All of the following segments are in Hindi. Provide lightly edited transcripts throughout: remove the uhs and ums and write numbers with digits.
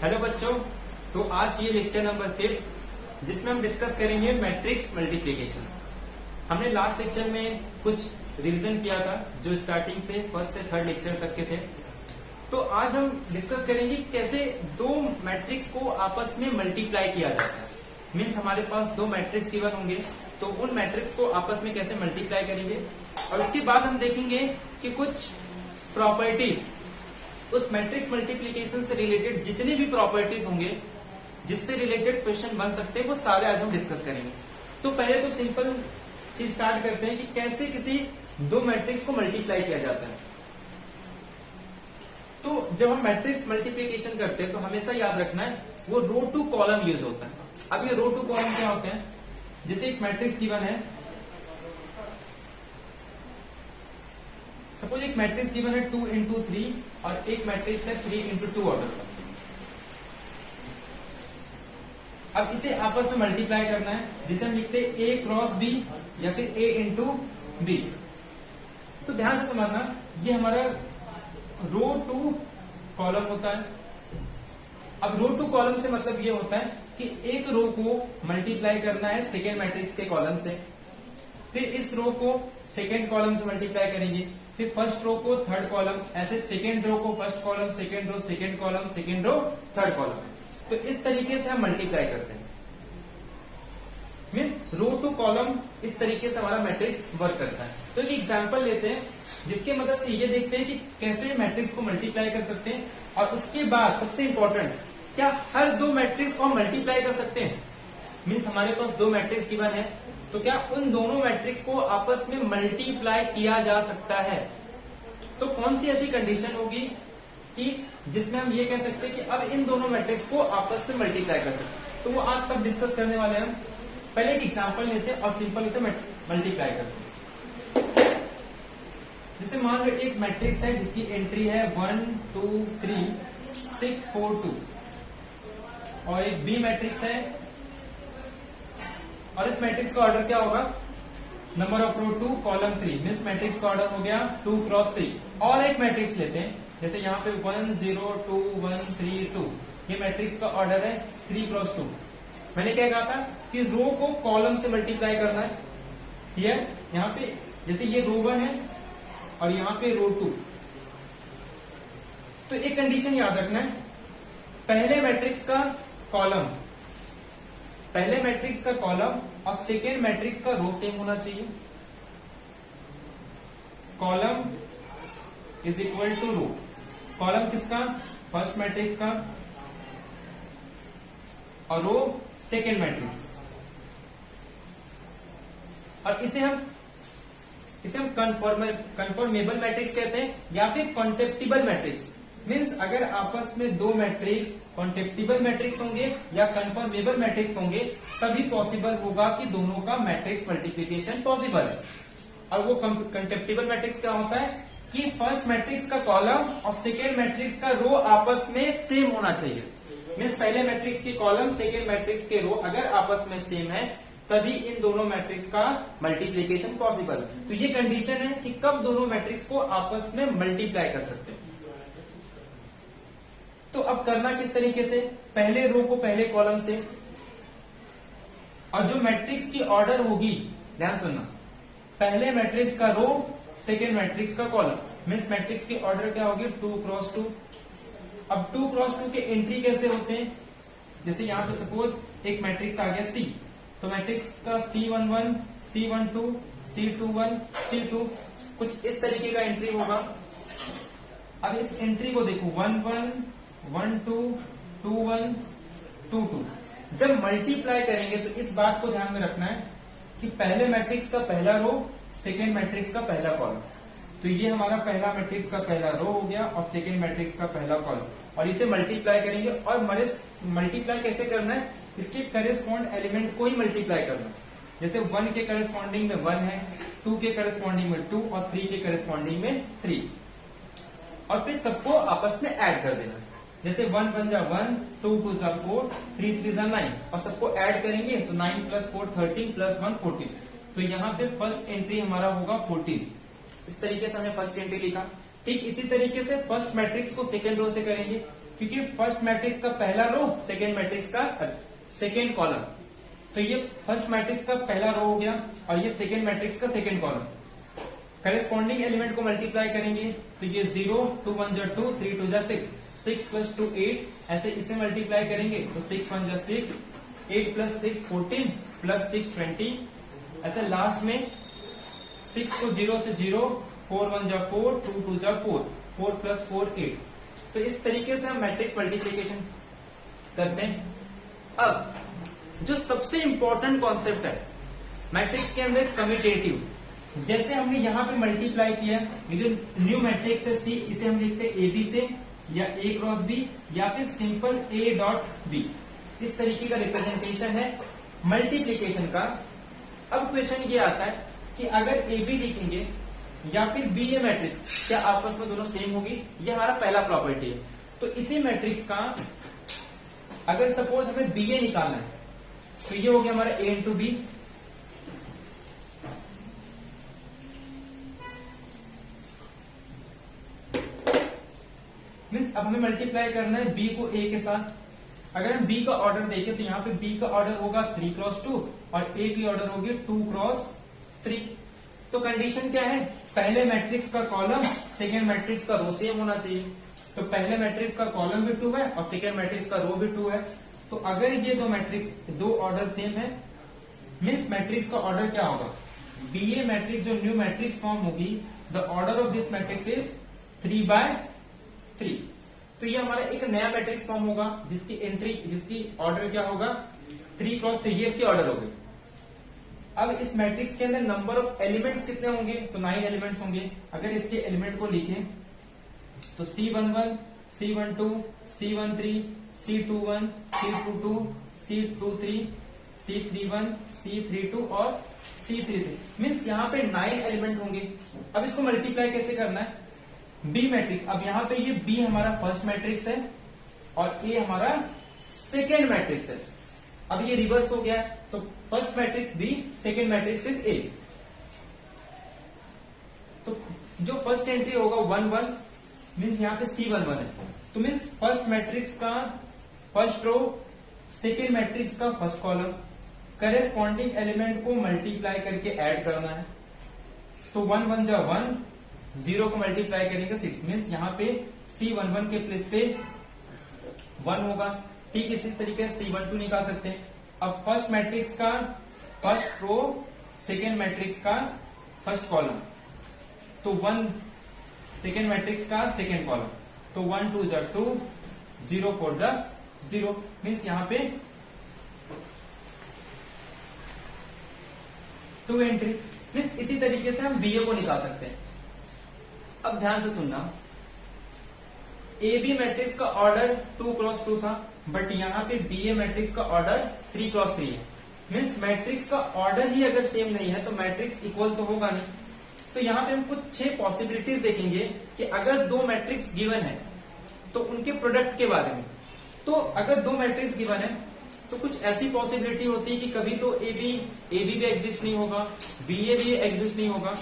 हेलो बच्चों, तो आज ये लेक्चर नंबर 5 जिसमें हम डिस्कस करेंगे मैट्रिक्स मल्टीप्लिकेशन। हमने लास्ट लेक्चर में कुछ रिवीजन किया था जो स्टार्टिंग से फर्स्ट से थर्ड लेक्चर तक के थे। तो आज हम डिस्कस करेंगे कैसे दो मैट्रिक्स को आपस में मल्टीप्लाई किया जाता है। मीन्स हमारे पास दो मैट्रिक्स गिवन होंगे तो उन मैट्रिक्स को आपस में कैसे मल्टीप्लाई करेंगे, और उसके बाद हम देखेंगे कि कुछ प्रॉपर्टीज, उस मैट्रिक्स मल्टीप्लिकेशन से रिलेटेड जितने भी प्रॉपर्टीज होंगे जिससे रिलेटेड क्वेश्चन बन सकते हैं वो सारे आज हम डिस्कस करेंगे। तो पहले तो सिंपल चीज स्टार्ट करते हैं कि कैसे किसी दो मैट्रिक्स को मल्टीप्लाई किया जाता है। तो जब हम मैट्रिक्स मल्टीप्लिकेशन करते हैं तो हमेशा याद रखना है वो रो टू कॉलम यूज होता है। अब ये रो टू कॉलम क्या होते हैं? जैसे एक मैट्रिक्स गिवन है, सपोज एक मैट्रिक्स गिवन है 2 into 3 और एक मैट्रिक्स है 3 into 2 ऑर्डर का। अब इसे आपस में मल्टीप्लाई करना है जिसे हम लिखते हैं A क्रॉस B या फिर A into B। तो ध्यान से समझना, ये हमारा रो टू कॉलम होता है। अब रो टू कॉलम से मतलब ये होता है कि एक रो को मल्टीप्लाई करना है सेकेंड मैट्रिक्स के कॉलम से, फिर इस रो को सेकेंड कॉलम से मल्टीप्लाई करेंगे, फिर फर्स्ट रो को थर्ड कॉलम, ऐसे सेकेंड रो को first column, second row second column, second row third column. तो इस तरीके से हम मल्टीप्लाई करते हैं। मीन्स रो टू कॉलम इस तरीके से हमारा मैट्रिक्स वर्क करता है। तो एक एग्जांपल लेते हैं जिसके मदद से ये देखते हैं कि कैसे मैट्रिक्स को मल्टीप्लाई कर सकते हैं, और उसके बाद सबसे इंपॉर्टेंट, क्या हर दो मैट्रिक्स को हम मल्टीप्लाई कर सकते हैं। मीन्स हमारे पास दो मैट्रिक्स गिवन है तो क्या उन दोनों मैट्रिक्स को आपस में मल्टीप्लाई किया जा सकता है। तो कौन सी ऐसी कंडीशन होगी कि जिसमें हम ये कह सकते हैं कि अब इन दोनों मैट्रिक्स को आपस में मल्टीप्लाई कर सकते हैं। तो वो आज सब डिस्कस करने वाले हैं। हम पहले एक एग्जांपल लेते हैं और सिंपल इसे मल्टीप्लाई करते हैं। जैसे मान लो एक मैट्रिक्स है जिसकी एंट्री है 1 2 3 6 4 2 और एक बी मैट्रिक्स है, और इस मैट्रिक्स का ऑर्डर क्या होगा? Number of row 2 column 3। Means matrix का ऑर्डर हो गया 2 क्रॉस 3। और एक मैट्रिक्स लेते हैं जैसे यहाँ पे 1 0 2 1 3 2, ये मैट्रिक्स का ऑर्डर है 3 क्रॉस 2। मैंने क्या कहा था कि रो को कॉलम से मल्टीप्लाई करना है। क्लियर? यहाँ पे जैसे ये रो 1 है और यहाँ पे रो 2। तो एक कंडीशन याद रखना है, पहले मैट्रिक्स का कॉलम, पहले मैट्रिक्स का कॉलम और सेकेंड मैट्रिक्स का रो सेम होना चाहिए। Column is equal to row. Column किसका? फर्स्ट मैट्रिक्स का, और रो सेकेंड मैट्रिक्स। और इसे हम कन्फर्मेबल मैट्रिक्स कहते हैं या फिर कॉन्टेप्टिबल मैट्रिक्स। मीन्स अगर आपस में दो मैट्रिक्स कॉन्टेप्टिबल मैट्रिक्स होंगे या कन्फर्मेबल मैट्रिक्स होंगे तभी पॉसिबल होगा कि दोनों का मैट्रिक्स मल्टीप्लिकेशन पॉसिबल है। और वो कॉन्टेप्टिबल मैट्रिक्स क्या होता है कि फर्स्ट मैट्रिक्स का कॉलम और सेकेंड मैट्रिक्स का रो आपस में सेम होना चाहिए। मीन्स पहले मैट्रिक्स की कॉलम सेकेंड मैट्रिक्स के रो अगर आपस में सेम है तभी इन दोनों मैट्रिक्स का मल्टीप्लिकेशन पॉसिबल। तो ये कंडीशन है कि कब दोनों मैट्रिक्स को आपस में मल्टीप्लाई कर सकते हैं। तो अब करना किस तरीके से? पहले रो को पहले कॉलम से, और जो मैट्रिक्स की ऑर्डर होगी, ध्यान सुनना, पहले मैट्रिक्स का रो सेकेंड मैट्रिक्स का कॉलम। मीन्स मैट्रिक्स की ऑर्डर क्या होगी? 2 क्रॉस 2। अब 2 क्रॉस 2 के एंट्री कैसे होते हैं? जैसे यहां पे सपोज एक मैट्रिक्स आ गया C, तो मैट्रिक्स का C11 C12 C21 C2 कुछ इस तरीके का एंट्री होगा। अब इस एंट्री को देखो 1 1 1 2 2 1 2 2। जब मल्टीप्लाई करेंगे तो इस बात को ध्यान में रखना है कि पहले मैट्रिक्स का पहला रो सेकेंड मैट्रिक्स का पहला कॉलम। तो ये हमारा पहला मैट्रिक्स का पहला रो हो गया और सेकेंड मैट्रिक्स का पहला कॉलम, और इसे मल्टीप्लाई करेंगे। और मल्टीप्लाई कैसे करना है? इसके करेस्पॉन्ड एलिमेंट को ही मल्टीप्लाई करना है। जैसे 1 के करेस्पॉन्डिंग में 1 है, 2 के करेस्पॉन्डिंग में 2 और 3 के करेस्पॉन्डिंग में 3, और फिर सबको आपस में ऐड कर देना है। जैसे 1 बन जा 1, 2 2 जा 4, 3 3 जा 9, और सबको ऐड करेंगे तो 9 + 4 13 + 1 14। तो यहाँ पे फर्स्ट एंट्री हमारा होगा 14। इस तरीके से हमने फर्स्ट एंट्री लिखा। ठीक इसी तरीके से फर्स्ट मैट्रिक्स को सेकेंड रो से करेंगे। क्योंकि फर्स्ट मैट्रिक्स का पहला रो सेकेंड मैट्रिक्स का सेकेंड कॉलम, तो ये फर्स्ट मैट्रिक्स का पहला रो हो गया और ये सेकेंड मैट्रिक्स का सेकेंड कॉलम। करेस्पॉन्डिंग एलिमेंट को मल्टीप्लाई करेंगे तो ये 0, 2 1 जा 2, 3 2 जा 6, 6 + 2 8, ऐसे इसे मल्टीप्लाई करेंगे तो 6 1 जा 6, 8 + 6 14 + 6 20, ऐसे लास्ट में 6 को 0 से 0, 4 1 जा 4, 2 2 जा 4, 4 + 4 8। तो इस तरीके से हम मैट्रिक्स मल्टीप्लीकेशन करते हैं। अब जो सबसे इंपॉर्टेंट कॉन्सेप्ट है मैट्रिक्स के अंदर कम्यूटेटिव, जैसे हमने यहां पे मल्टीप्लाई किया, ये जो न्यू मैट्रिक्स है सी, इसे हम लिखते हैं ए बी से या ए क्रॉस बी या फिर सिंपल ए डॉट बी, इस तरीके का रिप्रेजेंटेशन है मल्टीप्लीकेशन का। अब क्वेश्चन ये आता है कि अगर ए बी लिखेंगे या फिर बी ए मैट्रिक्स, क्या आपस में दोनों सेम होगी? ये हमारा पहला प्रॉपर्टी है। तो इसी मैट्रिक्स का अगर सपोज हमें बी ए निकालना है तो ये हो गया हमारा ए इंटू बी, मीन्स अब हमें मल्टीप्लाई करना है बी को ए के साथ। अगर हम बी का ऑर्डर देखें तो यहाँ पे बी का ऑर्डर होगा 3 × 2 और ए की ऑर्डर होगी 2 × 3। तो कंडीशन क्या है? पहले मैट्रिक्स का कॉलम सेकेंड मैट्रिक्स का रो सेम होना चाहिए। तो पहले मैट्रिक्स का कॉलम भी 2 है और सेकेंड मैट्रिक्स का रो भी 2 है। तो अगर ये दो मैट्रिक्स दो ऑर्डर सेम है, मीन्स मैट्रिक्स का ऑर्डर क्या होगा? बी ए मैट्रिक्स जो न्यू मैट्रिक्स फॉर्म होगी, the order of this matrix is 3/3। तो ये हमारा एक नया मैट्रिक्स फॉर्म होगा जिसकी ऑर्डर क्या होगा? 3 × 3, ये इसकी ऑर्डर होगी। अब इस मैट्रिक्स के अंदर नंबर ऑफ एलिमेंट्स कितने होंगे? तो 9 एलिमेंट्स होंगे। अगर इसके एलिमेंट को लिखें तो C11, C12, C13, C21, C22, C23, C31, C32 और C33, मीन्स यहाँ पे 9 एलिमेंट होंगे। अब इसको मल्टीप्लाई कैसे करना है? बी मैट्रिक्स, अब यहाँ पे ये बी हमारा फर्स्ट मैट्रिक्स है और ए हमारा सेकेंड मैट्रिक्स है। अब ये रिवर्स हो गया है, तो first matrix B, second matrix is A. तो जो फर्स्ट एंट्री होगा 1 1, मीन्स यहाँ पे C11 है। तो मीन्स फर्स्ट मैट्रिक्स का फर्स्ट रो, सेकेंड मैट्रिक्स का फर्स्ट कॉलम, करेस्पॉन्डिंग एलिमेंट को मल्टीप्लाई करके ऐड करना है। तो 1 1 जा 1, 0 को मल्टीप्लाई करेंगे 6, मीन्स यहाँ पे C11 के प्लेस पे 1 होगा। ठीक इसी तरीके से C12 निकाल सकते हैं। अब फर्स्ट मैट्रिक्स का फर्स्ट रो, सेकेंड मैट्रिक्स का फर्स्ट कॉलम, तो 1 सेकेंड मैट्रिक्स का सेकेंड कॉलम, तो 1 2 जा 2, 0 4 जा 0, मीन्स यहाँ पे 2 एंट्री। मीन्स इसी तरीके से हम बीए को निकाल सकते हैं। अब ध्यान से सुनना, ए बी मैट्रिक्स का ऑर्डर 2 × 2 था, बट यहाँ पे बी ए मैट्रिक्स का ऑर्डर 3 × 3 है। मीन्स मैट्रिक्स का ऑर्डर ही अगर सेम नहीं है तो मैट्रिक्स इक्वल तो होगा नहीं। तो यहाँ पे हम कुछ 6 पॉसिबिलिटीज देखेंगे कि अगर दो मैट्रिक्स गिवन है तो उनके प्रोडक्ट के बारे में। तो अगर दो मैट्रिक्स गिवन है तो कुछ ऐसी पॉसिबिलिटी होती है कि कभी तो ए बी भी एग्जिस्ट नहीं होगा, बी ए भी एग्जिस्ट नहीं होगा,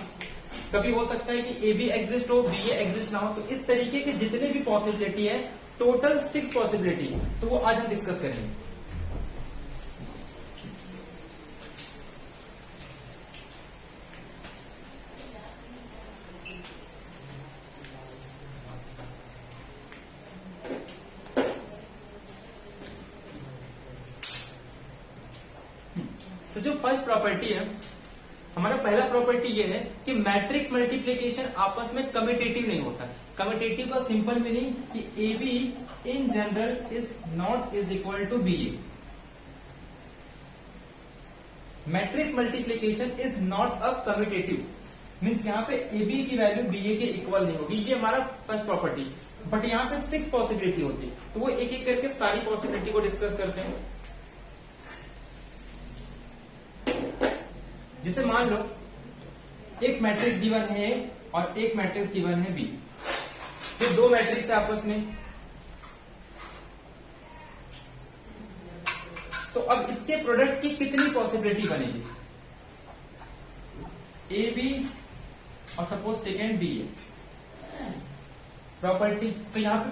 कभी हो सकता है कि ए बी एग्जिस्ट हो, बी ए एग्जिस्ट ना हो। तो इस तरीके के जितने भी पॉसिबिलिटी है, टोटल 6 पॉसिबिलिटी, तो वो आज हम डिस्कस करेंगे। तो जो फर्स्ट प्रॉपर्टी है, हमारा पहला प्रॉपर्टी ये है कि मैट्रिक्स मल्टीप्लीकेशन आपस में कम्यूटेटिव नहीं होता। कम्यूटेटिव का सिंपल मीनिंग कि A B in general is not is equal to B A. Matrix multiplication is not a commutative, means यहाँ पे ए बी की वैल्यू बी ए के इक्वल नहीं होगी। ये हमारा फर्स्ट प्रॉपर्टी। बट यहाँ पे 6 पॉसिबिलिटी होती है, तो वो एक एक करके सारी पॉसिबिलिटी को डिस्कस करते हैं। जैसे मान लो एक मैट्रिक्स गिवन है और एक मैट्रिक्स गिवन है बी, फिर दो मैट्रिक्स है आपस में। तो अब इसके प्रोडक्ट की कितनी पॉसिबिलिटी बनेगी? ए बी और सपोज सेकेंड बी है प्रॉपर्टी। तो यहां पे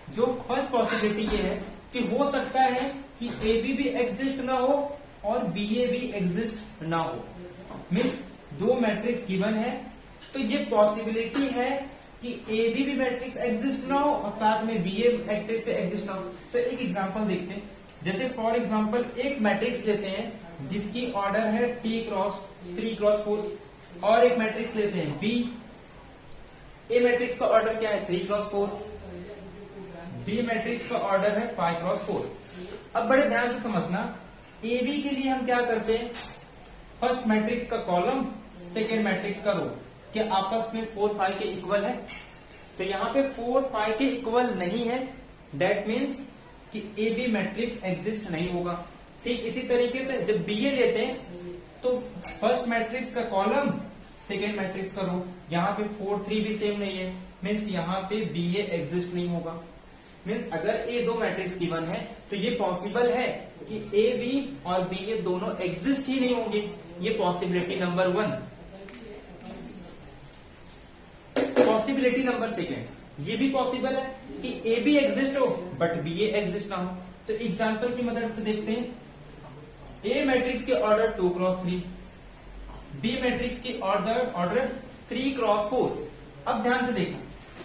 जो फर्स्ट पॉसिबिलिटी ये है कि हो सकता है कि ए बी भी एग्जिस्ट ना हो और बी ए भी एग्जिस्ट ना हो। मीन्स दो मैट्रिक्स गिवन है तो ये पॉसिबिलिटी है कि ए बी भी मैट्रिक्स एग्जिस्ट ना हो और साथ में बी ए मैट्रिक्स पे एग्जिस्ट ना हो। तो एक एग्जांपल देखते हैं, जैसे फॉर एग्जांपल एक मैट्रिक्स लेते हैं जिसकी ऑर्डर है T क्रॉस 3 क्रॉस 4 और एक मैट्रिक्स लेते हैं बी। ए मैट्रिक्स का ऑर्डर क्या है 3 क्रॉस 4, बी मैट्रिक्स का ऑर्डर है 5 क्रॉस 4। अब बड़े ध्यान से समझना, ए बी के लिए हम क्या करते हैं, फर्स्ट मैट्रिक्स का कॉलम सेकेंड मैट्रिक्स का रो, क्या आपस में 4 5 के इक्वल है? तो यहाँ पे 4 5 के इक्वल नहीं है, दैट मीन्स कि ए बी मैट्रिक्स एग्जिस्ट नहीं होगा। ठीक इसी तरीके से जब बी ए लेते हैं तो फर्स्ट मैट्रिक्स का कॉलम सेकेंड मैट्रिक्स का रो, यहाँ पे 4 3 भी सेम नहीं है, मीन्स यहाँ पे बी ए एग्जिस्ट नहीं होगा। मीन्स अगर ए दो मैट्रिक्स गिवन है तो ये पॉसिबल है कि ए बी और बी ए दोनों एग्जिस्ट ही नहीं होंगे। ये possibility number 1। Possibility number second, ये भी पॉसिबल है कि ए बी एग्जिस्ट हो बट बी ए एग्जिस्ट ना हो। तो एग्जांपल की मदद से देखते हैं, ए मैट्रिक्स के ऑर्डर 2 क्रॉस 3, बी मैट्रिक्स की ऑर्डर 3 क्रॉस 4। अब ध्यान से देखना,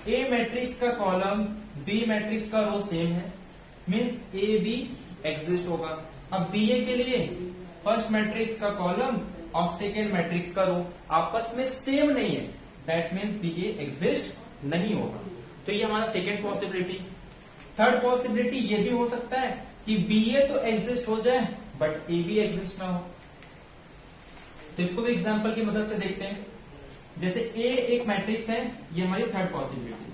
ए मैट्रिक्स का कॉलम बी मैट्रिक्स का रो सेम है, मीन्स ए बी एग्जिस्ट होगा। अब बी ए के लिए फर्स्ट मैट्रिक्स का कॉलम और सेकेंड मैट्रिक्स का रो आपस में सेम नहीं है, that means B A exist नहीं होगा। तो ये हमारा सेकेंड पॉसिबिलिटी। थर्ड पॉसिबिलिटी ये भी हो सकता है कि बी ए तो एग्जिस्ट हो जाए बट ए बी एग्जिस्ट ना हो। तो इसको भी एग्जांपल की मदद से देखते हैं, जैसे ए एक मैट्रिक्स है, ये हमारी थर्ड पॉसिबिलिटी।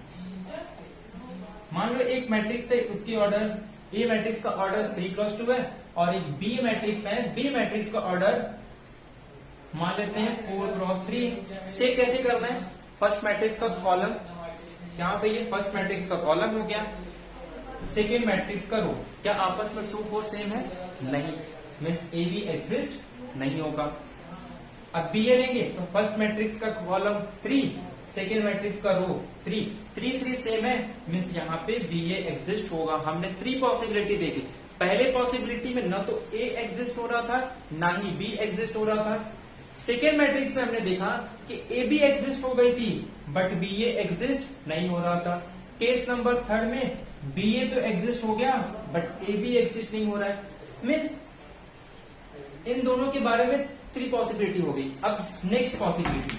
मान लो एक मैट्रिक्स है, उसकी ऑर्डर ए मैट्रिक्स का ऑर्डर 3 क्रॉस 2 है और एक बी मैट्रिक्स है, बी मैट्रिक्स का ऑर्डर मान लेते हैं 4 क्रॉस 3। चेक कैसे करना है, फर्स्ट मैट्रिक्स का कॉलम, यहाँ पे ये फर्स्ट मैट्रिक्स का कॉलम हो गया, सेकेंड मैट्रिक्स का रो, क्या आपस में 2 4 सेम है? नहीं, मीन्स ए बी एग्जिस्ट नहीं होगा। अब बी ए लेंगे तो फर्स्ट मैट्रिक्स का कॉलम 3, सेकेंड मैट्रिक्स का रो 3 3 3 सेम है, मीन्स यहाँ पे बी ए एग्जिस्ट होगा। हमने 3 पॉसिबिलिटी देखी। पहले पॉसिबिलिटी में न तो ए एग्जिस्ट हो रहा था ना ही बी एग्जिस्ट हो रहा था। सेकेंड मैट्रिक्स में हमने देखा कि ए बी एग्जिस्ट हो गई थी बट बी ए एग्जिस्ट नहीं हो रहा था। केस नंबर थर्ड में बी ए तो एग्जिस्ट हो गया बट ए बी एग्जिस्ट नहीं हो रहा है। मीन इन दोनों के बारे में 3 पॉसिबिलिटी हो गई। अब नेक्स्ट पॉसिबिलिटी,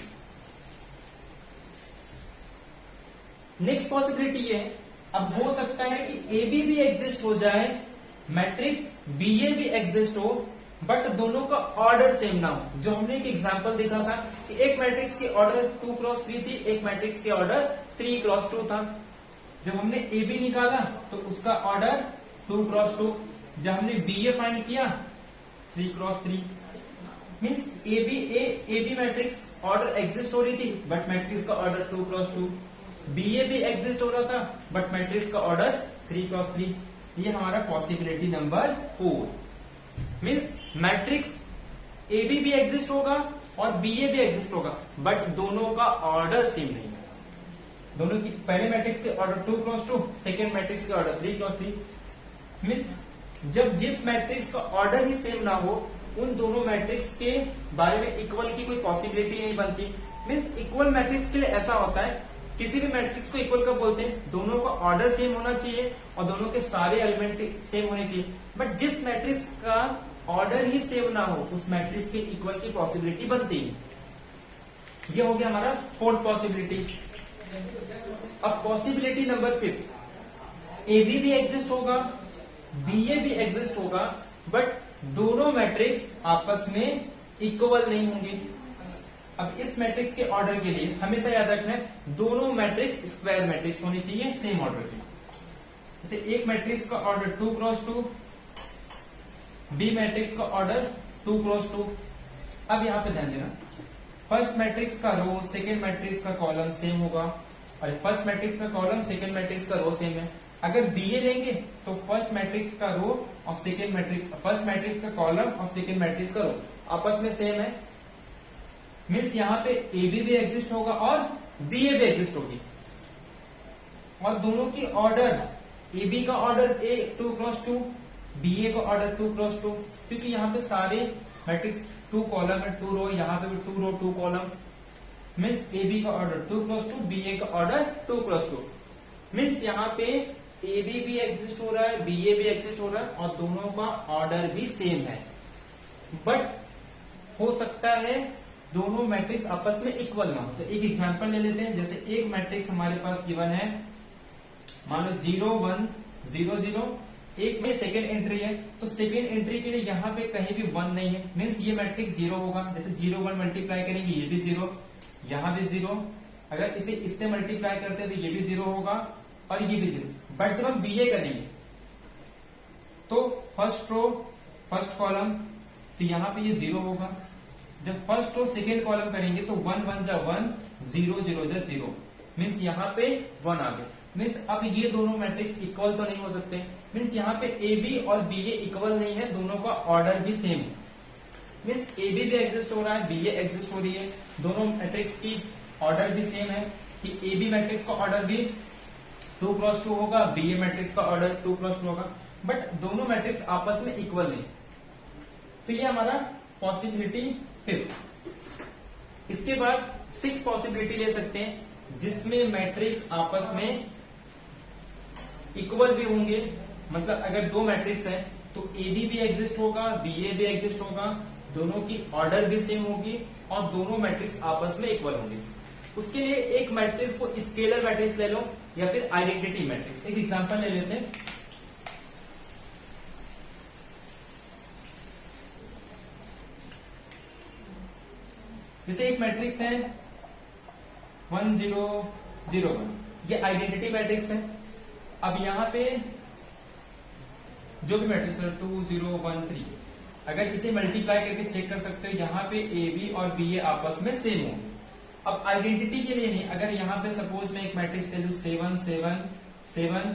नेक्स्ट पॉसिबिलिटी ये अब हो सकता है कि ए बी भी एग्जिस्ट हो जाए, मैट्रिक्स बी ए भी एग्जिस्ट हो बट दोनों का ऑर्डर सेम ना हो। जो हमने एक एग्जांपल देखा था कि एक मैट्रिक्स की ऑर्डर 2 क्रॉस 3 थी, एक मैट्रिक्स की ऑर्डर 3 क्रॉस 2 था। जब हमने ए बी निकाला तो उसका ऑर्डर 2 क्रॉस 2, जब हमने बी ए फाइंड किया 3 cross 3। Means A B matrix order exist हो रही थी बट मैट्रिक्स का ऑर्डर 2 क्रॉस 2, बी ए भी एग्जिस्ट हो रहा था बट मैट्रिक्स का ऑर्डर 3 क्रॉस 3। ये हमारा possibility number 4। Means matrix A B भी एग्जिस्ट होगा और बी ए भी एग्जिस्ट होगा बट दोनों का ऑर्डर सेम नहीं है। दोनों की पहले मैट्रिक्स के ऑर्डर 2 क्रॉस 2, सेकेंड मैट्रिक्स के ऑर्डर 3 क्रॉस 3। मीन्स जब जिस मैट्रिक्स का ऑर्डर ही सेम ना हो उन दोनों मैट्रिक्स के बारे में इक्वल की कोई पॉसिबिलिटी नहीं बनती। मीन्स इक्वल मैट्रिक्स के लिए ऐसा होता है, किसी भी मैट्रिक्स को इक्वल कब बोलते हैं, दोनों का ऑर्डर सेम होना चाहिए और दोनों के सारे एलिमेंट सेम होने चाहिए। बट जिस मैट्रिक्स का ऑर्डर ही सेम ना हो उस मैट्रिक्स के इक्वल की पॉसिबिलिटी बनती है। ये हो गया हमारा फोर्थ पॉसिबिलिटी। अब पॉसिबिलिटी नंबर 5, ए बी भी एग्जिस्ट होगा, बी ए भी एग्जिस्ट होगा बट दोनों मैट्रिक्स आपस में इक्वल नहीं होंगे। अब इस मैट्रिक्स के ऑर्डर के लिए हमेशा याद रखना है दोनों मैट्रिक्स स्क्वायर मैट्रिक्स होनी चाहिए सेम ऑर्डर की। जैसे एक मैट्रिक्स का ऑर्डर 2 क्रॉस 2, बी मैट्रिक्स का ऑर्डर 2 क्रॉस 2। अब यहां पे ध्यान देना, फर्स्ट मैट्रिक्स का रो सेकेंड मैट्रिक्स का कॉलम सेम होगा और फर्स्ट मैट्रिक्स का कॉलम सेकेंड मैट्रिक्स का रो सेम है। अगर बी ए लेंगे तो फर्स्ट मैट्रिक्स का रो और सेकेंड मैट्रिक्स, फर्स्ट मैट्रिक्स का कॉलम और सेकेंड मैट्रिक्स का रो आपस में सेम है। मीन्स यहाँ पे ए बी भी एग्जिस्ट होगा और बी ए भी एग्जिस्ट होगी और दोनों की ऑर्डर ए बी का ऑर्डर ए 2x2, बी ए का ऑर्डर 2x2, क्योंकि यहाँ पे सारे मैट्रिक्स 2 कॉलम है, 2 रो, यहाँ पे भी 2 रो 2 कॉलम, मीन्स ए बी का ऑर्डर 2x2, बी ए का ऑर्डर 2x2, मीन्स यहाँ पे ए बी भी एग्जिस्ट हो रहा है, बी ए भी एग्जिस्ट हो रहा है और दोनों का ऑर्डर भी सेम है। बट हो सकता है दोनों मैट्रिक्स आपस में इक्वल ना हो। तो एक एग्जांपल ले लेते हैं, जैसे एक मैट्रिक्स हमारे पास गिवन है, मान लो 0 1 0 0, एक में सेकेंड एंट्री है, तो सेकेंड एंट्री के लिए यहाँ पे कहीं भी 1 नहीं है, मीन्स ये मैट्रिक्स 0 होगा। जैसे 0 1 मल्टीप्लाई करेंगे ये भी 0, यहाँ भी 0, अगर इसे इससे मल्टीप्लाई करते हैं तो ये भी 0 होगा और ये भी 0। बट जब हम बीए करेंगे तो फर्स्ट रो फर्स्ट कॉलम, तो यहाँ पे ये 0 होगा। जब फर्स्ट रो सेकेंड कॉलम करेंगे तो 1 1 जा 1, 0 0 जा 0, मीन्स यहाँ पे 1 आ गए। मीन्स अब ये दोनों मैट्रिक्स इक्वल तो नहीं हो सकते, मीन्स यहाँ पे ए बी और बी ए इक्वल नहीं है, दोनों का ऑर्डर भी सेम है। मीन्स ए बी भी एग्जिस्ट हो रहा है, बी ए एग्जिस्ट हो रही है, दोनों मैट्रिक्स की ऑर्डर भी सेम है कि ए बी मैट्रिक्स का ऑर्डर भी 2x2 होगा, बी ए मैट्रिक्स का ऑर्डर 2x2 होगा, बट दोनों मैट्रिक्स आपस में इक्वल नहीं। तो ये हमारा पॉसिबिलिटी 5। इसके बाद 6 पॉसिबिलिटी ले सकते हैं जिसमें मैट्रिक्स आपस में इक्वल भी होंगे। मतलब अगर 2 मैट्रिक्स है तो ए बी भी एग्जिस्ट होगा, बी ए भी एग्जिस्ट होगा, दोनों की ऑर्डर भी सेम होगी और दोनों मैट्रिक्स आपस में इक्वल होंगे। उसके लिए एक मैट्रिक्स को स्केलर मैट्रिक्स ले लो या फिर आइडेंटिटी मैट्रिक्स। एक एग्जांपल ले लेते हैं, जैसे एक मैट्रिक्स है 1 0 0 1, ये आइडेंटिटी मैट्रिक्स है। अब यहाँ पे जो भी मैट्रिक्स है 2 0 1 3, अगर इसे मल्टीप्लाई करके चेक कर सकते हो, यहाँ पे ए बी और बी ए आपस में सेम होंगे। अब आइडेंटिटी के लिए नहीं, अगर यहाँ पे सपोज मैं एक मैट्रिक्स ले लूं 7 7 7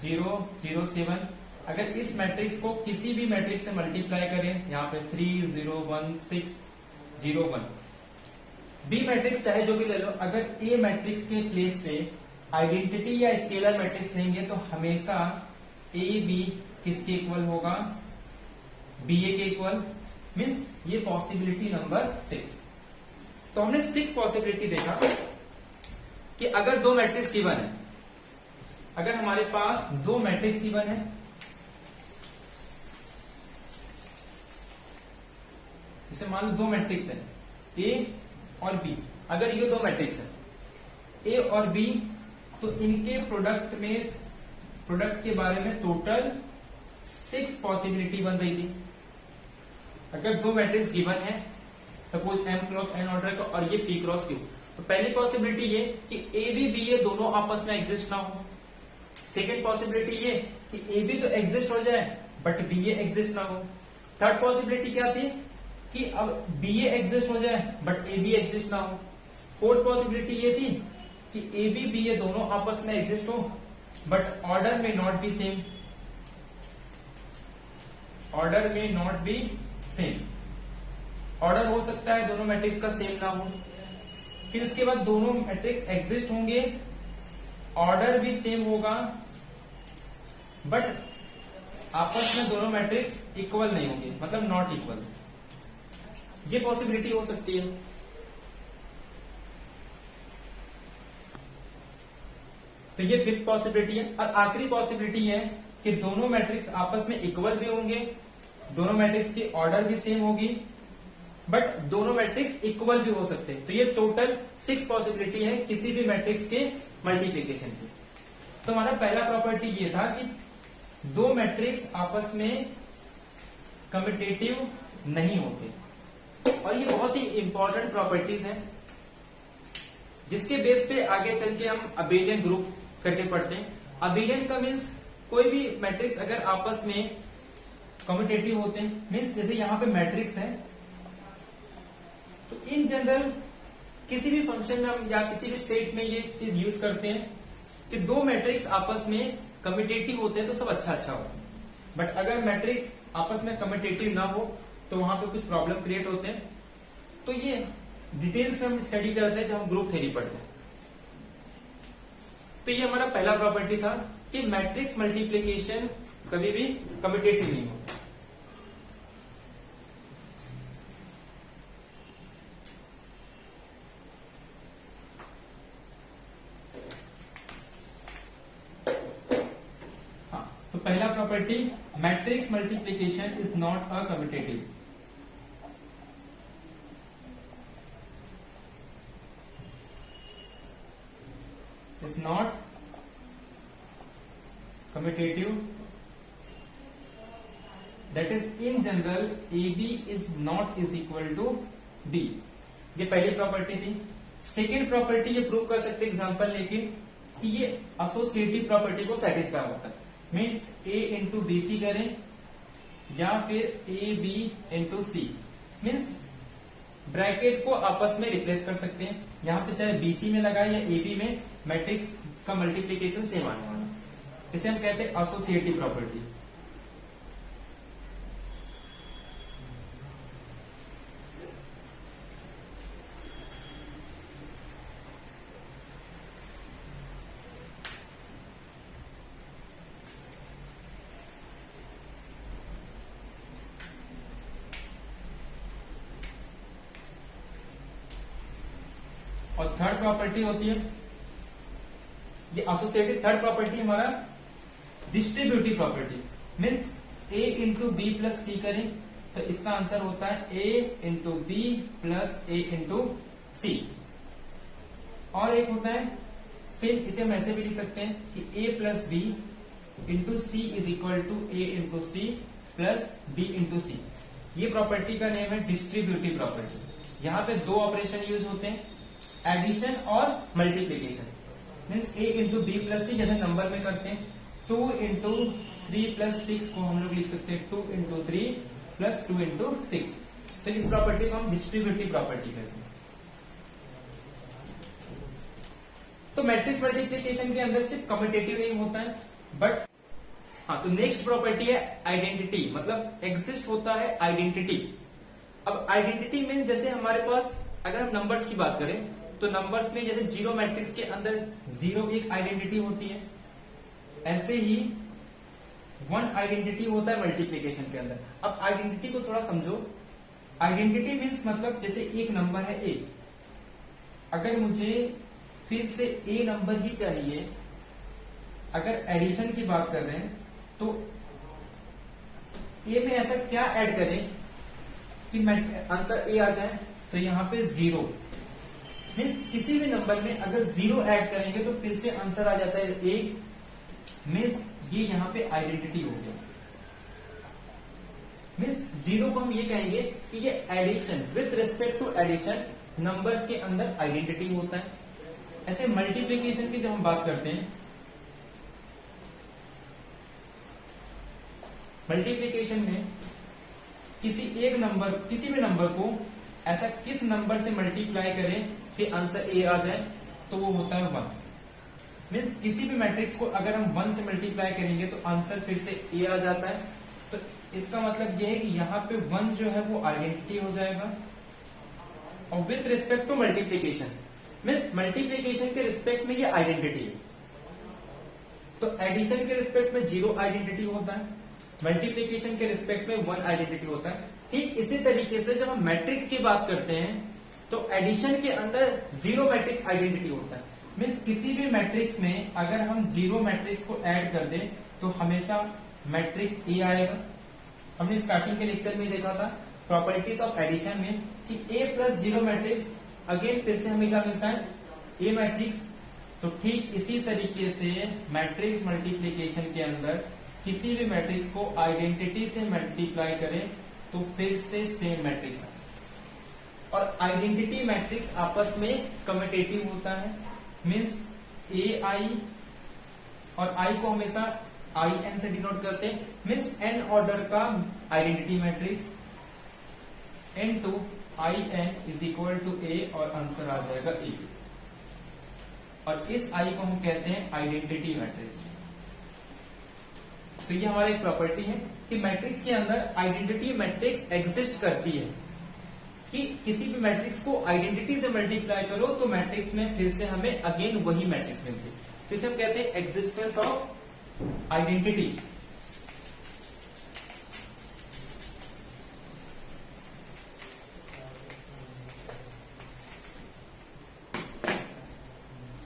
0 0 7, अगर इस मैट्रिक्स को किसी भी मैट्रिक्स से मल्टीप्लाई करें, यहाँ पे 3 0 1 6 0 1, बी मैट्रिक्स चाहे जो भी ले लो, अगर ए मैट्रिक्स के प्लेस पे आइडेंटिटी या स्केलर मैट्रिक्स लेंगे तो हमेशा ए बी किसके इक्वल होगा, बी ए के इक्वल, मीन्स ये पॉसिबिलिटी नंबर 6। तो हमने 6 पॉसिबिलिटी देखा कि अगर 2 मैट्रिक्स गिवन है, अगर हमारे पास 2 मैट्रिक्स गिवन है, जैसे मान लो 2 मैट्रिक्स है ए और बी, अगर ये 2 मैट्रिक्स है ए और बी, तो इनके प्रोडक्ट के बारे में टोटल 6 पॉसिबिलिटी बन रही थी। अगर 2 मैट्रिक्स गिवन है, suppose m cross n order का और ये p क्रॉस q, तो पहली पॉसिबिलिटी ये कि ए बी बी ए दोनों आपस में एग्जिस्ट ना हो। सेकेंड पॉसिबिलिटी ये कि ए बी तो एग्जिस्ट हो जाए बट बी ए एग्जिस्ट ना हो। थर्ड पॉसिबिलिटी क्या थी कि अब बी ए एग्जिस्ट हो जाए बट ए बी एग्जिस्ट ना हो। फोर्थ पॉसिबिलिटी ये थी कि ए बी बी ए दोनों आपस में एग्जिस्ट हो बट ऑर्डर में नॉट बी सेम, ऑर्डर में नॉट बी सेम, ऑर्डर हो सकता है दोनों मैट्रिक्स का सेम ना हो। फिर उसके बाद दोनों मैट्रिक्स एग्जिस्ट होंगे, ऑर्डर भी सेम होगा, बट आपस में दोनों मैट्रिक्स इक्वल नहीं होंगे, मतलब नॉट इक्वल। ये पॉसिबिलिटी हो सकती है। तो ये 5th पॉसिबिलिटी है। और आखिरी पॉसिबिलिटी है कि दोनों मैट्रिक्स आपस में इक्वल भी होंगे, दोनों मैट्रिक्स की ऑर्डर भी सेम होगी, बट दोनों मैट्रिक्स इक्वल भी हो सकते हैं। तो ये टोटल 6 पॉसिबिलिटी है किसी भी मैट्रिक्स के मल्टीप्लीकेशन की। तो हमारा पहला प्रॉपर्टी ये था कि 2 मैट्रिक्स आपस में कम्यूटेटिव नहीं होते, और ये बहुत ही इंपॉर्टेंट प्रॉपर्टीज हैं जिसके बेस पे आगे चल के हम अबेलियन ग्रुप करके पढ़ते हैं। अबेलियन का मीन्स कोई भी मैट्रिक्स अगर आपस में कम्यूटेटिव होते हैं, मीन्स जैसे यहाँ पे मैट्रिक्स है, तो इन जनरल किसी भी फंक्शन में हम या किसी भी स्टेट में ये चीज यूज करते हैं कि 2 मैट्रिक्स आपस में कम्यूटेटिव होते हैं तो सब अच्छा अच्छा होता है, बट अगर मैट्रिक्स आपस में कम्यूटेटिव ना हो तो वहां पे कुछ प्रॉब्लम क्रिएट होते हैं। तो ये डिटेल्स में हम स्टडी करते हैं जब हम ग्रुप थ्योरी पढ़ते हैं। तो ये हमारा पहला प्रॉपर्टी था कि मैट्रिक्स मल्टीप्लीकेशन कभी भी कम्यूटेटिव नहीं होता। हाँ, तो पहला property, matrix multiplication is not a commutative. Is not commutative, that is in general AB is not is equal to B। ये पहली प्रॉपर्टी थी। सेकेंड प्रॉपर्टी ये प्रूव कर सकते एग्जांपल लेकिन कि ये एसोसिएटिव प्रॉपर्टी को सेटिस्फाई होता है। Means A into B C करें या फिर A B into C, means bracket को आपस में रिप्लेस कर सकते हैं। यहां पे चाहे बीसी में लगाए या एबी में, मैट्रिक्स का मल्टीप्लीकेशन सेम आने वाला, इसे हम कहते हैं एसोसिएटिव प्रॉपर्टी। और थर्ड प्रॉपर्टी होती है, ये एसोसिएटिव थर्ड प्रॉपर्टी हमारा distributive property. Means A into B plus C करें तो इसका आंसर होता है A into B plus A into C. और एक होता है सेम, इसे हम ऐसे भी लिख सकते हैं कि A plus B into C is equal to A into C plus B into C. ये प्रॉपर्टी का नेम है डिस्ट्रीब्यूटिव प्रॉपर्टी। यहां पे दो ऑपरेशन यूज होते हैं, एडिशन और multiplication. Means A into B plus C जैसे नंबर में करते हैं, 2 इंटू 3 प्लस 6 को हम लोग लिख सकते हैं 2 इंटू 3 प्लस 2 इंटू 6। तो इस प्रॉपर्टी को हम डिस्ट्रीब्यूटिव प्रॉपर्टी कहते हैं। तो मैट्रिक्स मल्टीप्लीकेशन के अंदर सिर्फ कम्यूटेटिव नहीं होता है, बट हाँ, तो नेक्स्ट प्रॉपर्टी है आइडेंटिटी, मतलब एग्जिस्ट होता है आइडेंटिटी। अब आइडेंटिटी मीन जैसे हमारे पास अगर हम नंबर्स की बात करें तो नंबर्स में जैसे जीरो मैट्रिक्स के अंदर जीरो एक आइडेंटिटी होती है, ऐसे ही वन आइडेंटिटी होता है मल्टीप्लीकेशन के अंदर। अब आइडेंटिटी को थोड़ा समझो। आइडेंटिटी मीन्स मतलब जैसे एक नंबर है ए, अगर मुझे फिर से ए नंबर ही चाहिए, अगर एडिशन की बात कर रहे हैं तो ए में ऐसा क्या ऐड करें कि आंसर ए आ जाए, तो यहां पे जीरो। मीन्स किसी भी नंबर में अगर जीरो ऐड करेंगे तो फिर से आंसर आ जाता है ए। मीन्स ये यहां पे आइडेंटिटी हो गया। मीन्स जीरो को हम ये कहेंगे कि ये addition, with respect to addition numbers के अंदर आइडेंटिटी होता है। ऐसे मल्टीप्लीकेशन की जब हम बात करते हैं, मल्टीप्लीकेशन में किसी एक नंबर, किसी भी नंबर को ऐसा किस नंबर से मल्टीप्लाई करें कि आंसर ए आ जाए, तो वो होता है 1। मीन्स किसी भी मैट्रिक्स को अगर हम 1 से मल्टीप्लाई करेंगे तो आंसर फिर से ए आ जाता है। तो इसका मतलब ये है कि यहाँ पे 1 जो है वो आइडेंटिटी हो जाएगा। और with respect to multiplication, means multiplication के रिस्पेक्ट में ये आइडेंटिटी है। तो एडिशन के रिस्पेक्ट में 0 आइडेंटिटी होता है, मल्टीप्लीकेशन के रिस्पेक्ट में 1 आइडेंटिटी होता है। ठीक इसी तरीके से जब हम मैट्रिक्स की बात करते हैं तो एडिशन के अंदर 0 मैट्रिक्स आइडेंटिटी होता है। मीन्स किसी भी मैट्रिक्स में अगर हम 0 मैट्रिक्स को ऐड कर दें तो हमेशा मैट्रिक्स ए आएगा। हमने स्टार्टिंग के लेक्चर में देखा था प्रॉपर्टीज ऑफ एडिशन में कि ए प्लस 0 मैट्रिक्स, अगेन फिर से हमें क्या मिलता है, ए मैट्रिक्स। तो ठीक इसी तरीके से मैट्रिक्स मल्टीप्लीकेशन के अंदर किसी भी मैट्रिक्स को आइडेंटिटी से मल्टीप्लाई करें तो फिर से सेम मैट्रिक्स। और आइडेंटिटी मैट्रिक्स आपस में कम्यूटेटिव होता है। मीन्स ए आई, और आई को हमेशा आई एन से डिनोट करते हैं। मीन्स एन ऑर्डर का identity matrix N to I N is equal to A, और आंसर आ जाएगा ए। और इस आई को हम कहते हैं आइडेंटिटी मैट्रिक्स। तो ये हमारा एक प्रॉपर्टी है कि मैट्रिक्स के अंदर आइडेंटिटी मैट्रिक्स एग्जिस्ट करती है, कि किसी भी मैट्रिक्स को आइडेंटिटी से मल्टीप्लाई करो तो मैट्रिक्स में फिर से हमें अगेन वही मैट्रिक्स मिलती है। तो इसे हम कहते हैं एग्जिस्टेंस ऑफ आइडेंटिटी।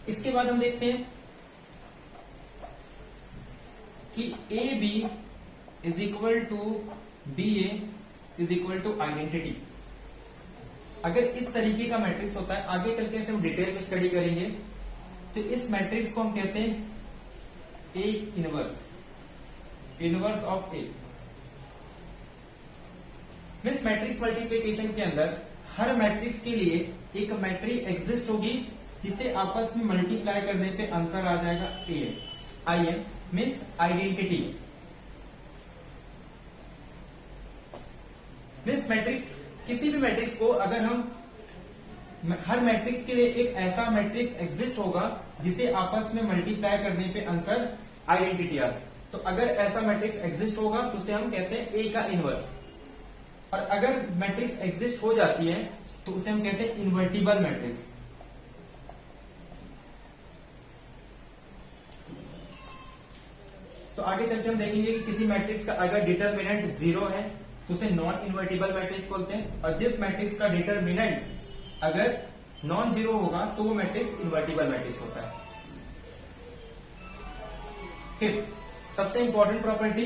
इसके बाद हम देखते हैं कि A B is equal to B A is equal to identity. अगर इस तरीके का मैट्रिक्स होता है, आगे चल के हम डिटेल में स्टडी करेंगे, तो इस मैट्रिक्स को हम कहते हैं ए इनवर्स, इनवर्स ऑफ ए। इस मैट्रिक्स मल्टीप्लिकेशन के अंदर हर मैट्रिक्स के लिए एक मैट्रिक्स एग्जिस्ट होगी जिसे आपस में मल्टीप्लाई करने पे आंसर आ जाएगा A. I M means identity. Means matrix, किसी भी मैट्रिक्स को अगर हम, हर मैट्रिक्स के लिए एक ऐसा मैट्रिक्स एग्जिस्ट होगा जिसे आपस में मल्टीप्लाई करने पे आंसर आइडेंटिटी आता है। तो अगर ऐसा मैट्रिक्स एग्जिस्ट होगा तो उसे हम कहते हैं ए का इनवर्स। और अगर मैट्रिक्स एग्जिस्ट हो जाती है तो उसे हम कहते हैं इन्वर्टिबल मैट्रिक्स। तो आगे चलकर हम देखेंगे कि किसी मैट्रिक्स का अगर डिटर्मिनेंट जीरो है तो उसे नॉन इन्वर्टिबल मैट्रिक्स बोलते हैं, और जिस मैट्रिक्स का डिटर्मिनेंट अगर नॉन जीरो होगा तो वो मैट्रिक्स इन्वर्टिबल मैट्रिक्स होता है। फिर सबसे important property,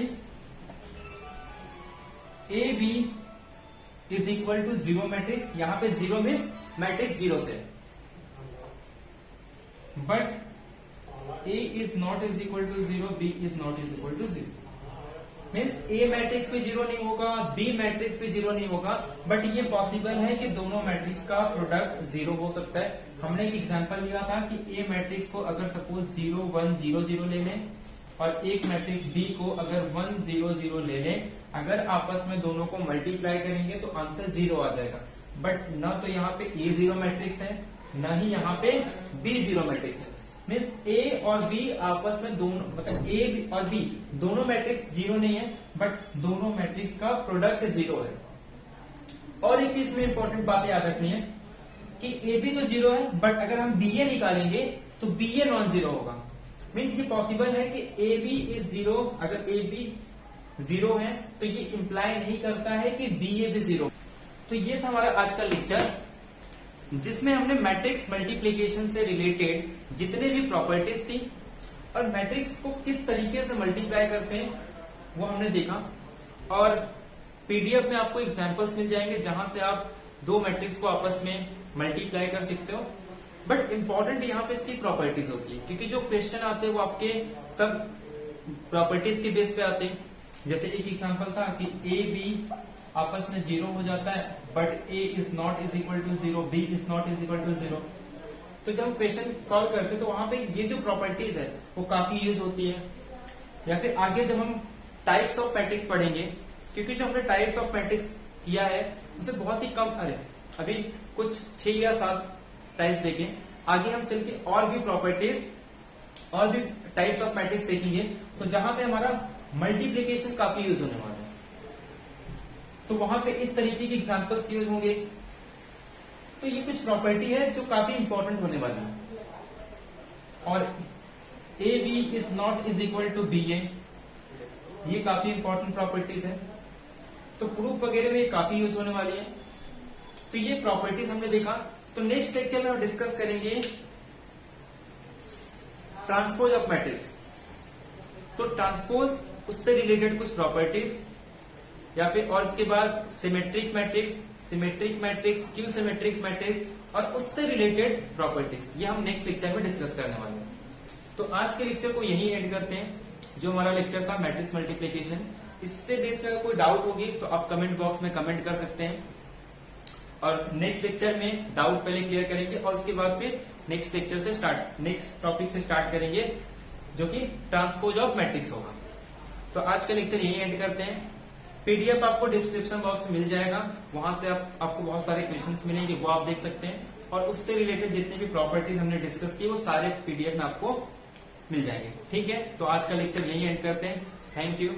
A B is equal to zero matrix. यहां पे जीरो मीन्स मैट्रिक्स जीरो से, but A is not is equal to zero, B is not is equal to zero. Means A matrix पे जीरो नहीं होगा, B मैट्रिक्स पे जीरो नहीं होगा, बट ये पॉसिबल है कि दोनों मैट्रिक्स का प्रोडक्ट जीरो हो सकता है। हमने एक एग्जांपल लिया था कि A मैट्रिक्स को अगर सपोज 0 1 0 0 ले लें और एक मैट्रिक्स B को अगर 1 0 0 ले लें, अगर आपस में दोनों को मल्टीप्लाई करेंगे तो आंसर जीरो आ जाएगा। बट न तो यहाँ पे A जीरो मैट्रिक्स है, न ही यहाँ पे B जीरो मैट्रिक्स है। मीन्स ए और बी आपस में दोनों, मतलब ए और बी दोनों मैट्रिक्स जीरो नहीं है, बट दोनों मैट्रिक्स का प्रोडक्ट जीरो है। और एक चीज में इंपॉर्टेंट बात याद रखनी है कि ए बी तो जीरो है, बट अगर हम बी ए निकालेंगे तो बी ए नॉन जीरो होगा। मीन्स ये पॉसिबल है कि ए बी इज जीरो। अगर ए बी जीरो है तो ये इंप्लाई नहीं करता है कि बी ए भी जीरो। तो ये था हमारा आज का लेक्चर, जिसमें हमने मैट्रिक्स मल्टीप्लिकेशन से रिलेटेड जितने भी प्रॉपर्टीज थी और मैट्रिक्स को किस तरीके से मल्टीप्लाई करते हैं वो हमने देखा। और पीडीएफ में आपको एग्जांपल्स मिल जाएंगे जहां से आप दो मैट्रिक्स को आपस में मल्टीप्लाई कर सकते हो। बट इंपॉर्टेंट यहाँ पे इसकी प्रॉपर्टीज होती है, क्योंकि जो क्वेश्चन आते हैं वो आपके सब प्रॉपर्टीज के बेस पे आते हैं। जैसे एक एग्जांपल था कि ए बी आपस में जीरो हो जाता है, but A is not is equal to zero, B is not is equal to zero. तो जब हम क्वेश्चन सॉल्व करते हैं तो वहां पे ये जो प्रॉपर्टीज है वो काफी यूज होती है। या फिर आगे जब हम टाइप्स ऑफ मैट्रिक्स पढ़ेंगे, क्योंकि जो हमने टाइप्स ऑफ मैट्रिक्स किया है उसे बहुत ही कम, अभी कुछ 6 या 7 टाइप्स देखें, आगे हम चल के और भी प्रॉपर्टीज और भी टाइप्स ऑफ मैट्रिक्स देखेंगे, तो जहां पे हमारा मल्टीप्लीकेशन काफी यूज होने वाला है। तो वहां पे इस तरीके के एग्जांपल्स यूज होंगे। तो ये कुछ प्रॉपर्टी है जो काफी इंपॉर्टेंट होने वाली है। और A B is not is equal to B A, ये काफी इंपॉर्टेंट प्रॉपर्टीज है। तो प्रूफ वगैरह में काफी यूज होने वाली है। तो ये प्रॉपर्टीज हमने देखा। तो नेक्स्ट लेक्चर में हम डिस्कस करेंगे ट्रांसपोज ऑफ मैट्रिक्स। तो ट्रांसपोज, उससे रिलेटेड कुछ प्रॉपर्टीज, या फिर और इसके बाद symmetric matrix, symmetric matrix, Q symmetric matrix और उससे रिलेटेड प्रॉपर्टीज, ये हम नेक्स्ट लेक्चर में डिस्कस करने वाले हैं। तो आज के लेक्चर को यही एंड करते हैं, जो हमारा लेक्चर था मैट्रिक्स मल्टीप्लिकेशन। इससे बेस में अगर कोई डाउट होगी तो आप कमेंट बॉक्स में कमेंट कर सकते हैं, और नेक्स्ट लेक्चर में डाउट पहले क्लियर करेंगे और उसके बाद फिर नेक्स्ट लेक्चर से नेक्स्ट टॉपिक से स्टार्ट करेंगे, जो कि ट्रांसपोज ऑफ मैट्रिक्स होगा। तो आज का लेक्चर यही एंड करते हैं। पीडीएफ आपको डिस्क्रिप्शन बॉक्स में मिल जाएगा, वहां से आपको बहुत सारे क्वेश्चंस मिलेंगे, वो आप देख सकते हैं। और उससे रिलेटेड जितने भी प्रॉपर्टीज हमने डिस्कस की वो सारे पीडीएफ में आपको मिल जाएंगे। ठीक है, तो आज का लेक्चर यही एंड करते हैं। Thank you.